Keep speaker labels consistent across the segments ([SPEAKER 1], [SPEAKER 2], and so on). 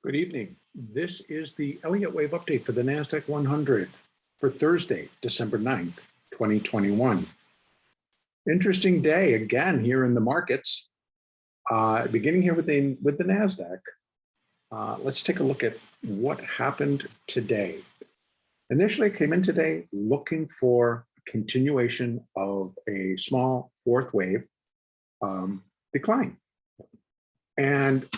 [SPEAKER 1] Good evening. This is the Elliott Wave update for the NASDAQ 100 for Thursday, December 9th, 2021. Interesting day again here in the markets. Beginning here with the NASDAQ, let's take a look at what happened today. Initially, I came in today looking for a continuation of a small fourth wave decline. And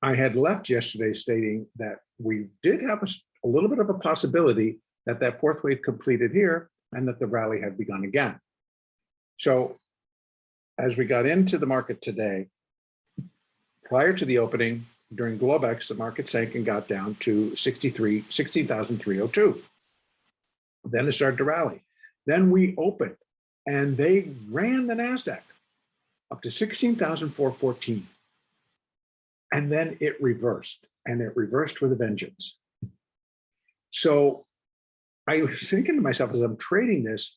[SPEAKER 1] I had left yesterday stating that we did have a little bit of a possibility that that fourth wave completed here and that the rally had begun again. So as we got into the market today, prior to the opening, during Globex, the market sank and got down to 16,302. Then it started to rally. Then we opened and they ran the NASDAQ up to 16,414. And then it reversed, and it reversed with a vengeance. So I was thinking to myself as I'm trading this,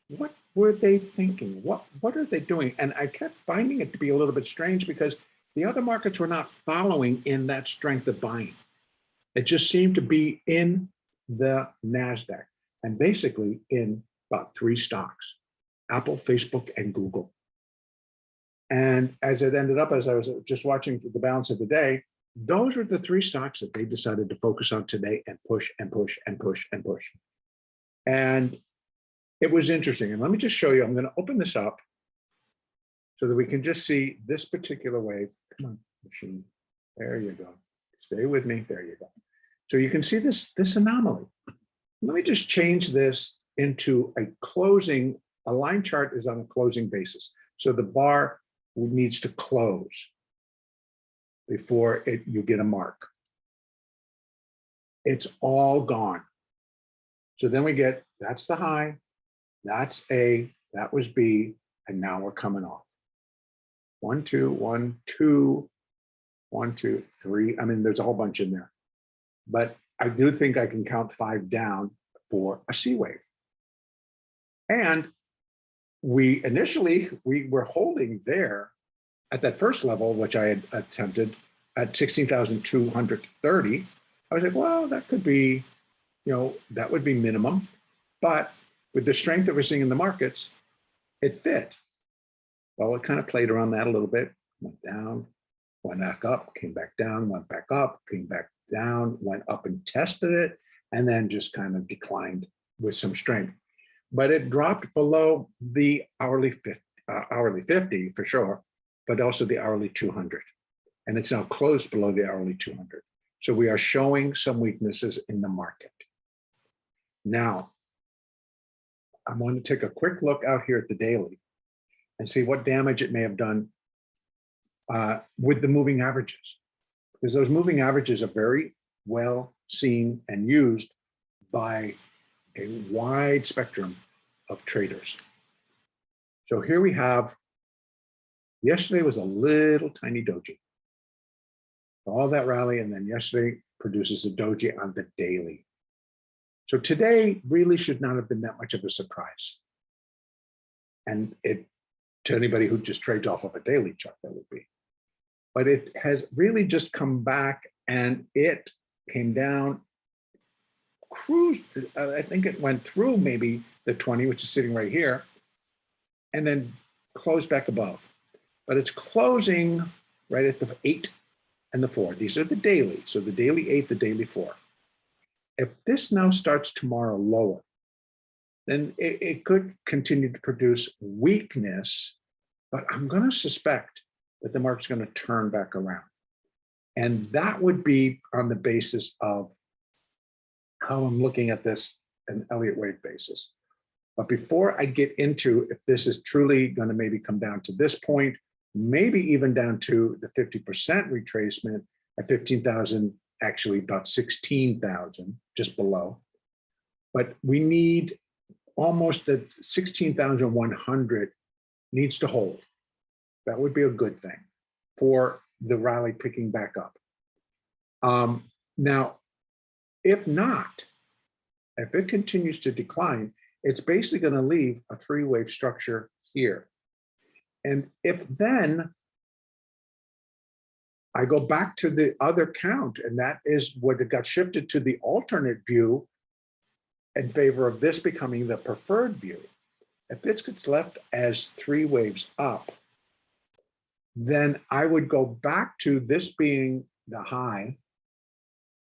[SPEAKER 1] what were they thinking? What are they doing? And I kept finding it to be a little bit strange because the other markets were not following in that strength of buying. It just seemed to be in the NASDAQ and basically in about three stocks, Apple, Facebook, and Google. And as it ended up, as I was just watching the balance of the day, those were the three stocks that they decided to focus on today and push and push and push and push. And it was interesting. And let me just show you, I'm going to open this up so that we can just see this particular wave. Come on, machine. There you go. Stay with me. There you go. So you can see this anomaly. Let me just change this into a closing. A line chart is on a closing basis. So the bar needs to close before you get a mark. It's all gone. So then we get, that's the high, that's A, that was B, and now we're coming off. 1, 2, 1, 2, 1, 2, 3. I mean, there's a whole bunch in there. But I do think I can count 5 down for a C wave. And we were holding there at that first level, which I had attempted at 16,230. I was like, well, that could be, that would be minimum. But with the strength that we're seeing in the markets, it fit. Well, it kind of played around that a little bit, went down, went back up, came back down, went back up, came back down, went up and tested it, and then just kind of declined with some strength. But it dropped below the hourly 50 for sure, but also the hourly 200. And it's now closed below the hourly 200. So we are showing some weaknesses in the market. Now, I want to take a quick look out here at the daily and see what damage it may have done with the moving averages. Because those moving averages are very well seen and used by a wide spectrum of traders. So here we have, yesterday was a little tiny doji. All that rally, and then yesterday produces a doji on the daily. So today really should not have been that much of a surprise. And to anybody who just trades off of a daily chart, that would be. But it has really just come back and it came down, cruised, I think it went through maybe the 20, which is sitting right here, and then closed back above. But it's closing right at the 8 and the 4. These are the daily. So the daily 8, the daily 4. If this now starts tomorrow lower, then it could continue to produce weakness, but I'm going to suspect that the market's going to turn back around. And that would be on the basis of how I'm looking at this an Elliott wave basis. But before I get into if this is truly going to maybe come down to this point, maybe even down to the 50% retracement at 15,000, actually about 16,000, just below. But we need almost the 16,100 needs to hold. That would be a good thing for the rally picking back up. Now, if not, if it continues to decline, it's basically going to leave a three-wave structure here. And if then I go back to the other count, and that is what it got shifted to the alternate view in favor of this becoming the preferred view. If this gets left as 3 waves up, then I would go back to this being the high,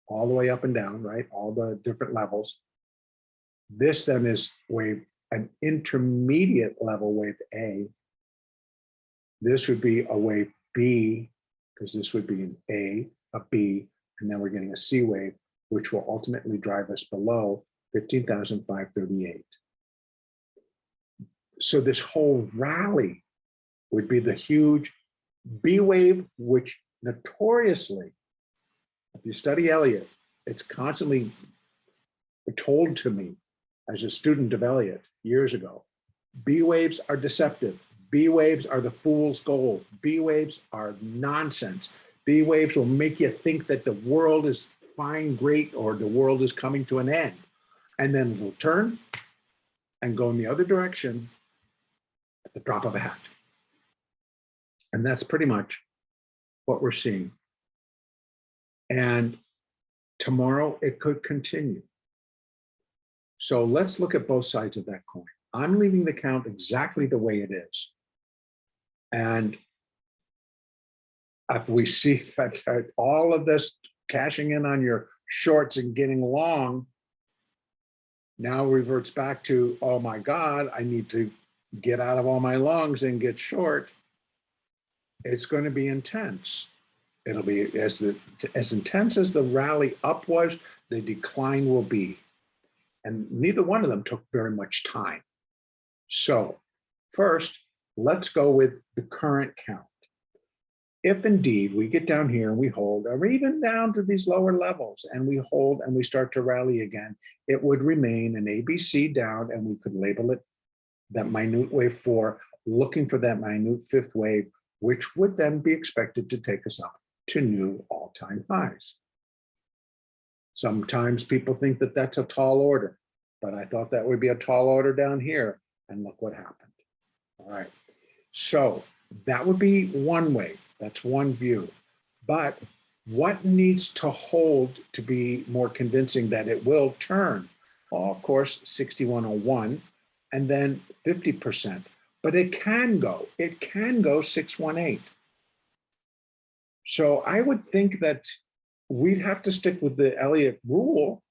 [SPEAKER 1] all the way up and down, right? All the different levels. This then is an intermediate level, wave A. This would be a wave B, because this would be an A, a B, and then we're getting a C wave, which will ultimately drive us below 15,538. So this whole rally would be the huge B wave, which notoriously, if you study Elliott, it's constantly told to me as a student of Elliott years ago, B waves are deceptive. B waves are the fool's gold. B waves are nonsense. B waves will make you think that the world is fine, great, or the world is coming to an end. And then it'll turn and go in the other direction at the drop of a hat. And that's pretty much what we're seeing. And tomorrow it could continue. So let's look at both sides of that coin. I'm leaving the count exactly the way it is. And if we see that all of this cashing in on your shorts and getting long now reverts back to, oh my God, I need to get out of all my longs and get short, it's going to be intense. It'll be as intense as the rally up was, the decline will be. And neither one of them took very much time. So first, let's go with the current count. If indeed we get down here and we hold, or even down to these lower levels, and we hold and we start to rally again, it would remain an ABC down, and we could label it that minute wave 4, looking for that minute 5th wave, which would then be expected to take us up to new all-time highs. Sometimes people think that that's a tall order, but I thought that would be a tall order down here, and look what happened. All right, so that would be one way. That's one view. But what needs to hold to be more convincing that it will turn? Well, of course, 6101 and then 50%. But it can go 618. So I would think that we'd have to stick with the Elliott rule,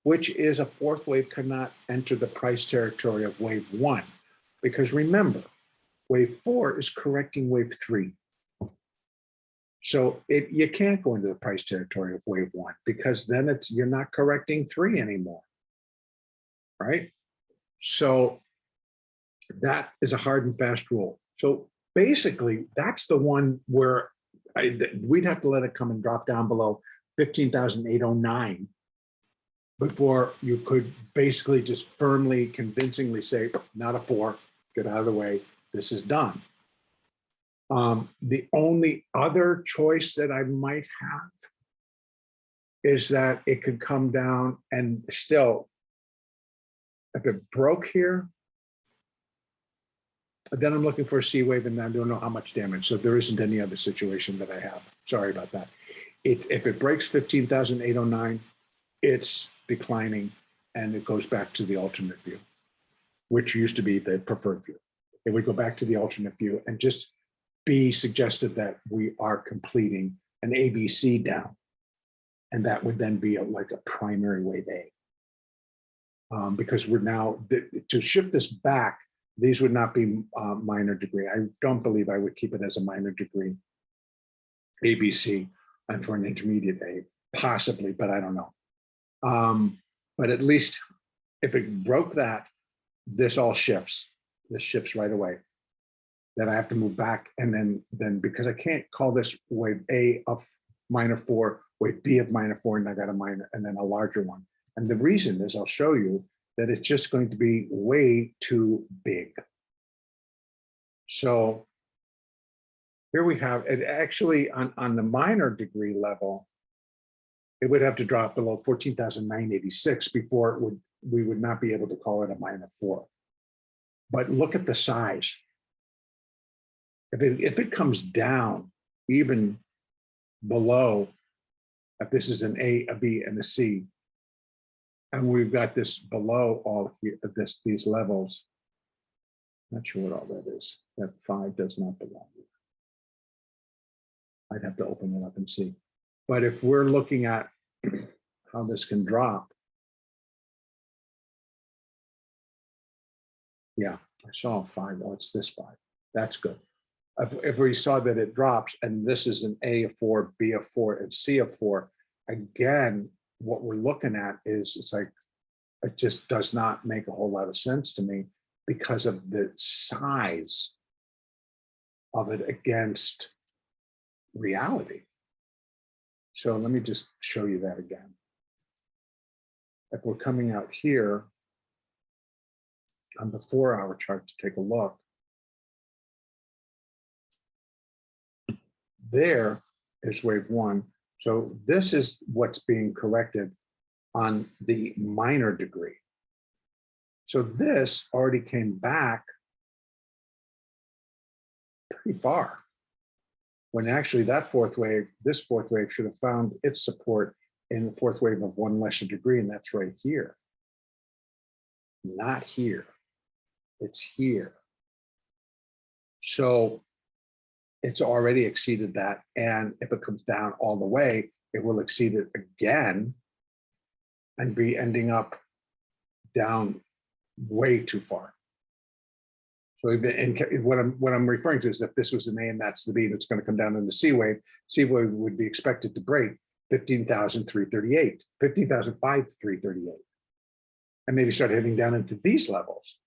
[SPEAKER 1] which is a 4th wave cannot enter the price territory of wave 1. Because remember, wave 4 is correcting wave 3. So you can't go into the price territory of wave 1, because then you're not correcting 3 anymore, right? So that is a hard and fast rule. So basically, that's the one where we'd have to let it come and drop down below 15,809 before you could basically just firmly, convincingly say, not a 4, get out of the way, this is done. The only other choice that I might have is that it could come down and still, if it broke here, then I'm looking for a C wave, and I don't know how much damage. So there isn't any other situation that I have. Sorry about that. If it breaks 15,809, it's declining, and it goes back to the alternate view, which used to be the preferred view. It would go back to the alternate view and just be suggested that we are completing an ABC down. And that would then be like a primary wave A. Because we're now, to shift this back, these would not be minor degree. I don't believe I would keep it as a minor degree ABC and for an intermediate A, possibly, but I don't know. But at least if it broke that, this all shifts. This shifts right away. Then I have to move back, and then because I can't call this wave A of -4, wave B of -4, and I got a minor, and then a larger one. And the reason is, I'll show you that it's just going to be way too big. So here we have it. Actually, on the minor degree level, it would have to drop below 14,986 before we would not be able to call it a -4. But look at the size. If it comes down even below, if this is an A, a B, and a C, and we've got this below all here, these levels. Not sure what all that is. That 5 does not belong here. I'd have to open it up and see. But if we're looking at how this can drop, yeah, I saw a 5. Oh, it's this 5. That's good. If we saw that it drops, and this is an A of 4, B of 4, and C of 4, again, what we're looking at is it's like, it just does not make a whole lot of sense to me because of the size of it against reality. So let me just show you that again. If we're coming out here on the 4-hour chart to take a look, there is wave 1. So this is what's being corrected on the minor degree. So this already came back pretty far, when actually that fourth wave, this fourth wave should have found its support in the fourth wave of 1 lesser degree, and that's right here. Not here, it's here. So it's already exceeded that, and if it comes down all the way, it will exceed it again and be ending up down way too far. So what I'm referring to is if this was an A and that's the B, that's going to come down in the C wave would be expected to break 15,338, 15,538, and maybe start heading down into these levels.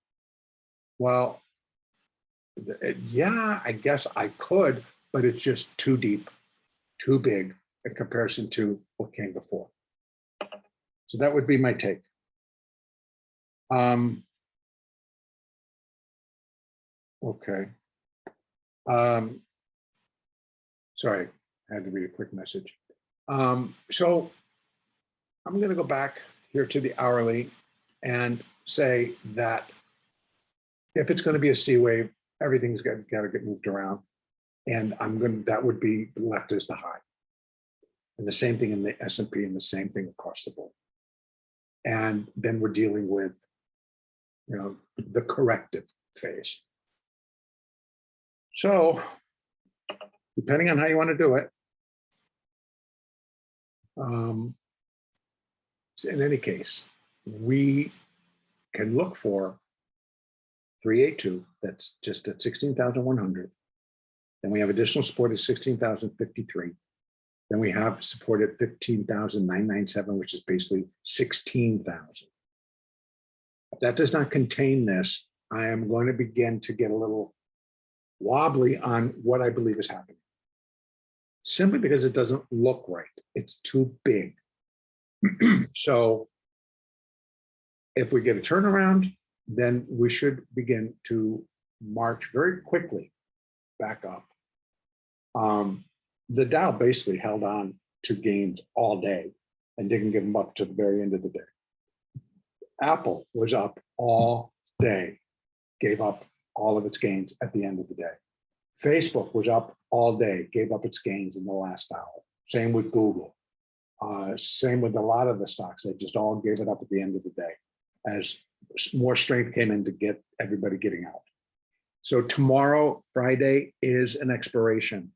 [SPEAKER 1] Well, yeah, I guess I could, but it's just too deep, too big in comparison to what came before. So that would be my take. Okay. Sorry, I had to read a quick message. So I'm going to go back here to the hourly and say that if it's going to be a C wave, everything's got to get moved around, and that would be left as the high. And the same thing in the S&P, and the same thing across the board. And then we're dealing with, the corrective phase. So depending on how you want to do it, so in any case, we can look for 382, that's just at 16,100. Then we have additional support at 16,053. Then we have support at 15,997, which is basically 16,000. If that does not contain this, I am going to begin to get a little wobbly on what I believe is happening. Simply because it doesn't look right. It's too big. So if we get a turnaround, then we should begin to march very quickly back up. The Dow basically held on to gains all day and didn't give them up to the very end of the day. Apple was up all day, gave up all of its gains at the end of the day. Facebook was up all day, gave up its gains in the last hour. Same with Google. Same with a lot of the stocks. They just all gave it up at the end of the day as more strength came in to get everybody getting out. So tomorrow, Friday, is an expiration.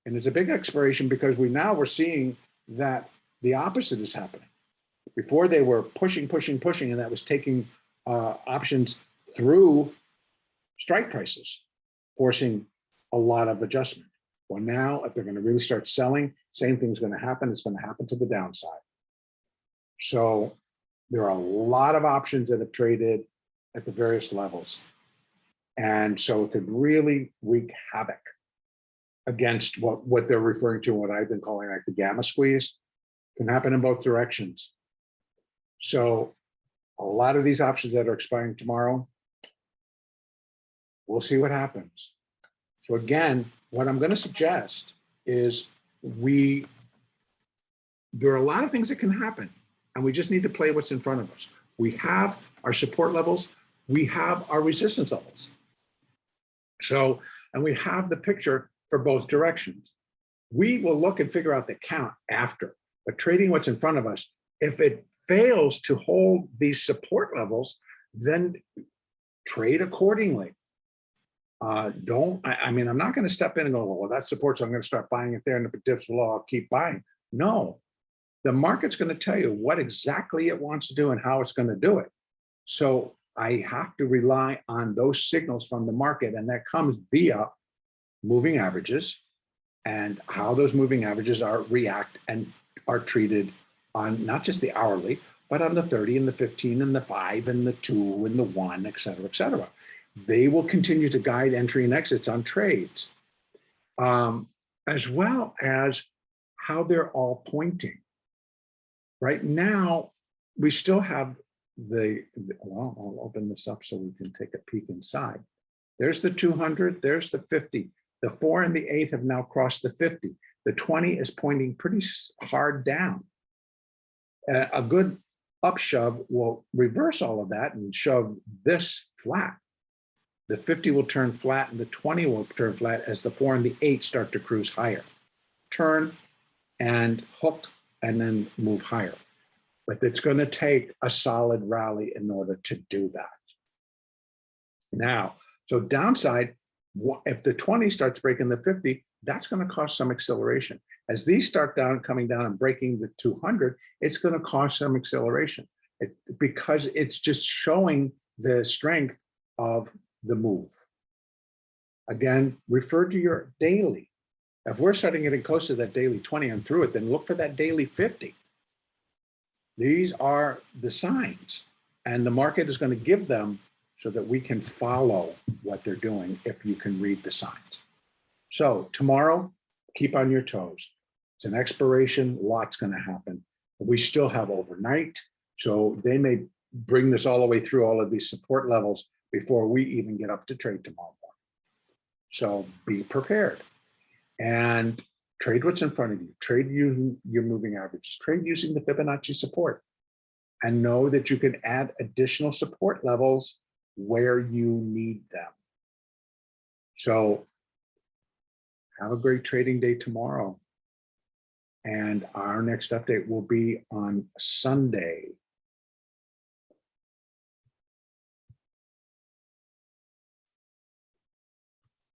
[SPEAKER 1] And it's a big expiration because we're seeing that the opposite is happening. Before they were pushing, and that was taking options through strike prices, forcing a lot of adjustment. Well, now, if they're going to really start selling, same thing's going to happen. It's going to happen to the downside. So there are a lot of options that have traded at the various levels. And so it could really wreak havoc against what they're referring to, what I've been calling like the gamma squeeze. Can happen in both directions. So a lot of these options that are expiring tomorrow, we'll see what happens. So again, what I'm going to suggest is there are a lot of things that can happen, and we just need to play what's in front of us. We have our support levels, we have our resistance levels. So, and we have the picture for both directions. We will look and figure out the count after, but trading what's in front of us, if it fails to hold these support levels, then trade accordingly. I mean, I'm not going to step in and go, well, that supports, so I'm going to start buying it there. And if it dips below, I'll keep buying. No, the market's going to tell you what exactly it wants to do and how it's going to do it. So I have to rely on those signals from the market, and that comes via moving averages and how those moving averages react and are treated on not just the hourly, but on the 30 and the 15 and the 5 and the 2 and the 1, et cetera, et cetera. They will continue to guide entry and exits on trades, as well as how they're all pointing. Right now, we still have well, I'll open this up so we can take a peek inside. There's the 200, there's the 50. The 4 and the 8 have now crossed the 50. The 20 is pointing pretty hard down. A good upshove will reverse all of that and shove this flat. The 50 will turn flat and the 20 will turn flat as the 4 and the 8 start to cruise higher. Turn and hook and then move higher. But it's going to take a solid rally in order to do that. Now, so downside, if the 20 starts breaking the 50, that's going to cause some acceleration. As these start coming down and breaking the 200, it's going to cause some acceleration because it's just showing the strength of the move. Again, refer to your daily. If we're starting getting close to that daily 20 and through it, then look for that daily 50. These are the signs, and the market is going to give them so that we can follow what they're doing if you can read the signs. So tomorrow, keep on your toes. It's an expiration, lots going to happen. We still have overnight, so they may bring this all the way through all of these support levels before we even get up to trade tomorrow morning. So be prepared and trade what's in front of you. Trade using your moving averages. Trade using the Fibonacci support, and know that you can add additional support levels where you need them. So have a great trading day tomorrow. And our next update will be on Sunday.